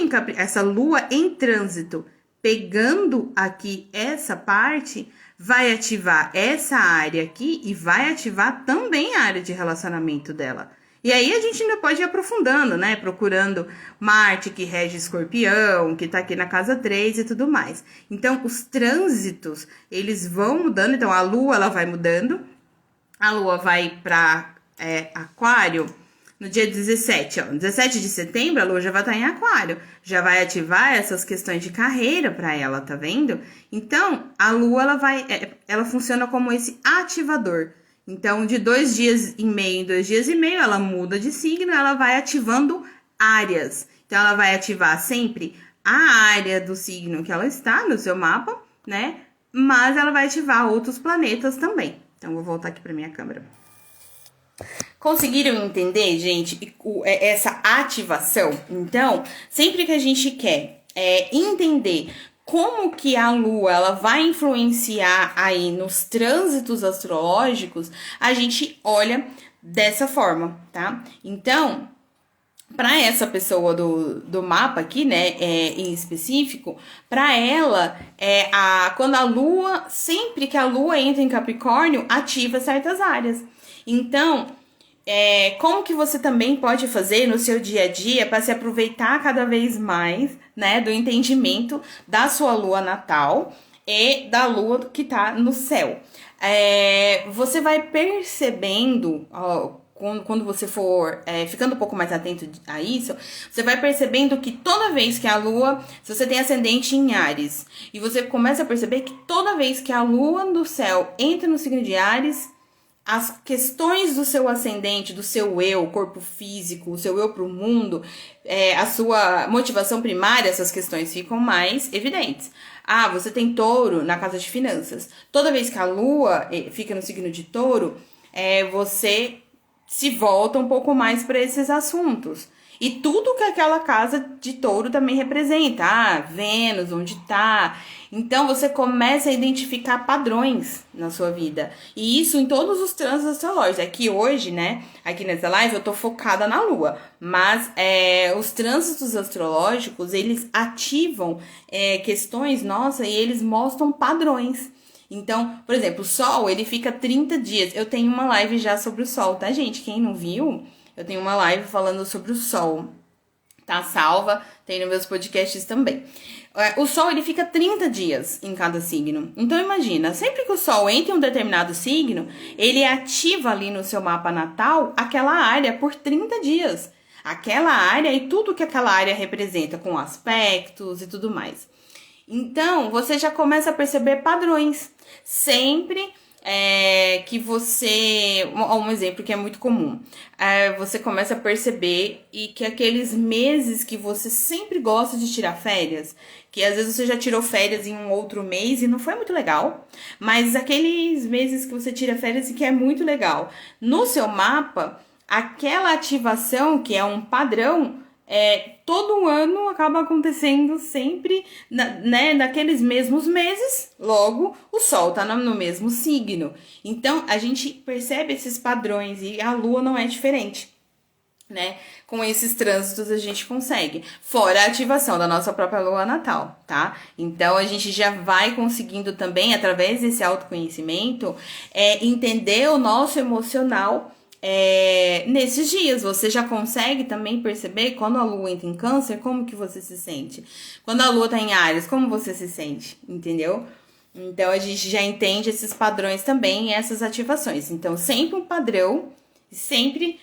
em trânsito, pegando aqui essa parte, vai ativar essa área aqui e vai ativar também a área de relacionamento dela. E aí a gente ainda pode ir aprofundando, né? Procurando Marte, que rege Escorpião, que tá aqui na casa 3 e tudo mais. Então, os trânsitos, eles vão mudando. Então, a Lua, ela vai mudando. A Lua vai para Aquário no dia 17, ó. 17 de setembro, a Lua já vai estar em Aquário. Já vai ativar essas questões de carreira para ela, tá vendo? Então, a Lua, ela funciona como esse ativador. Então, de 2 dias e meio em 2 dias e meio, ela muda de signo, ela vai ativando áreas. Então, ela vai ativar sempre a área do signo que ela está no seu mapa, né? Mas ela vai ativar outros planetas também. Então, vou voltar aqui para minha câmera. Conseguiram entender, gente, essa ativação? Então, sempre que a gente quer entender como que a Lua ela vai influenciar aí nos trânsitos astrológicos, a gente olha dessa forma, tá? Então, para essa pessoa do mapa aqui, né, em específico, para ela, sempre que a Lua entra em Capricórnio, ativa certas áreas. Então, como que você também pode fazer no seu dia a dia para se aproveitar cada vez mais, né, do entendimento da sua lua natal e da lua que tá no céu. Você vai percebendo, quando você for ficando um pouco mais atento a isso, você vai percebendo que toda vez que a lua, se você tem ascendente em Áries, e você começa a perceber que toda vez que a lua do céu entra no signo de Áries, as questões do seu ascendente, do seu eu, corpo físico, o seu eu pro mundo, a sua motivação primária, essas questões ficam mais evidentes. Ah, você tem touro na casa de finanças. Toda vez que a lua fica no signo de touro, você se volta um pouco mais para esses assuntos. E tudo que aquela casa de touro também representa. Ah, Vênus, onde tá. Então, você começa a identificar padrões na sua vida. E isso em todos os trânsitos astrológicos. Aqui hoje, né, aqui nessa live, eu tô focada na Lua. Mas os trânsitos astrológicos, eles ativam questões, nossa, e eles mostram padrões. Então, por exemplo, o Sol, ele fica 30 dias. Eu tenho uma live já sobre o Sol, tá, gente? Quem não viu, eu tenho uma live falando sobre o Sol. Tá salva, tem nos meus podcasts também. O Sol, ele fica 30 dias em cada signo. Então, imagina, sempre que o Sol entra em um determinado signo, ele ativa ali no seu mapa natal aquela área por 30 dias. Aquela área e tudo que aquela área representa, com aspectos e tudo mais. Então, você já começa a perceber padrões. Sempre que você... Um exemplo que é muito comum. Você começa a perceber e que aqueles meses que você sempre gosta de tirar férias, que às vezes você já tirou férias em um outro mês e não foi muito legal, mas aqueles meses que você tira férias e que é muito legal. No seu mapa, aquela ativação, que é um padrão, todo ano acaba acontecendo sempre, naqueles mesmos meses, logo o Sol tá no mesmo signo. Então, a gente percebe esses padrões e a Lua não é diferente, né? Com esses trânsitos a gente consegue, fora a ativação da nossa própria Lua natal, tá? Então, a gente já vai conseguindo também, através desse autoconhecimento, entender o nosso emocional. Nesses dias, você já consegue também perceber quando a Lua entra em Câncer, como que você se sente. Quando a Lua tá em Áries, como você se sente, entendeu? Então, a gente já entende esses padrões também e essas ativações. Então, sempre um padrão, sempre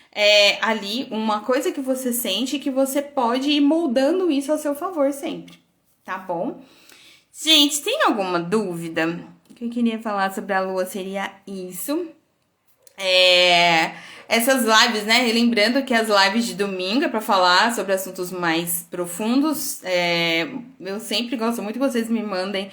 ali uma coisa que você sente e que você pode ir moldando isso a seu favor sempre, tá bom? Gente, tem alguma dúvida? O que eu queria falar sobre a Lua seria isso. Essas lives, né? Lembrando que as lives de domingo é para falar sobre assuntos mais profundos. Eu sempre gosto muito que vocês me mandem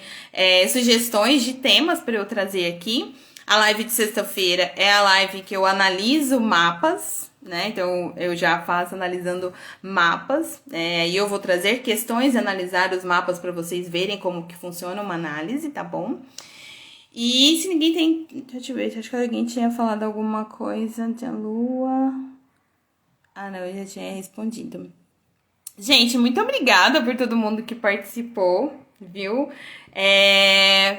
sugestões de temas para eu trazer aqui. A live de sexta-feira é a live que eu analiso mapas, né? Então eu já faço analisando mapas. E eu vou trazer questões e analisar os mapas para vocês verem como que funciona uma análise, tá bom? E se ninguém tem... Deixa eu ver, acho que alguém tinha falado alguma coisa de a Lua. Ah, não, eu já tinha respondido. Gente, muito obrigada por todo mundo que participou, viu?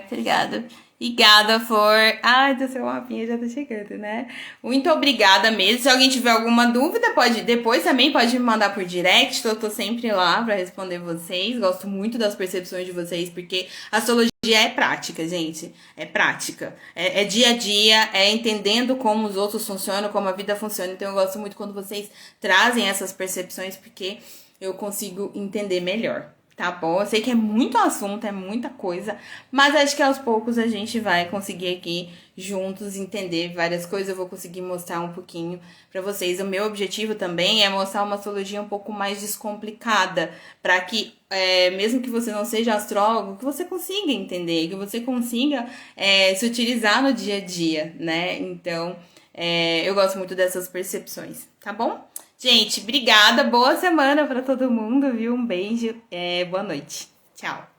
Obrigada. Obrigada por... Ai, do seu mapinha já tá chegando, né? Muito obrigada mesmo. Se alguém tiver alguma dúvida, depois também pode me mandar por direct. Eu tô sempre lá pra responder vocês. Gosto muito das percepções de vocês, porque a astrologia é prática, gente. É prática. É dia a dia, entendendo como os outros funcionam, como a vida funciona. Então eu gosto muito quando vocês trazem essas percepções, porque eu consigo entender melhor. Tá bom? Eu sei que é muito assunto, é muita coisa, mas acho que aos poucos a gente vai conseguir aqui juntos entender várias coisas. Eu vou conseguir mostrar um pouquinho pra vocês. O meu objetivo também é mostrar uma astrologia um pouco mais descomplicada, pra que, mesmo que você não seja astrólogo, que você consiga entender, que você consiga se utilizar no dia a dia, né? Então, eu gosto muito dessas percepções, tá bom? Gente, obrigada, boa semana pra todo mundo, viu? Um beijo, boa noite. Tchau.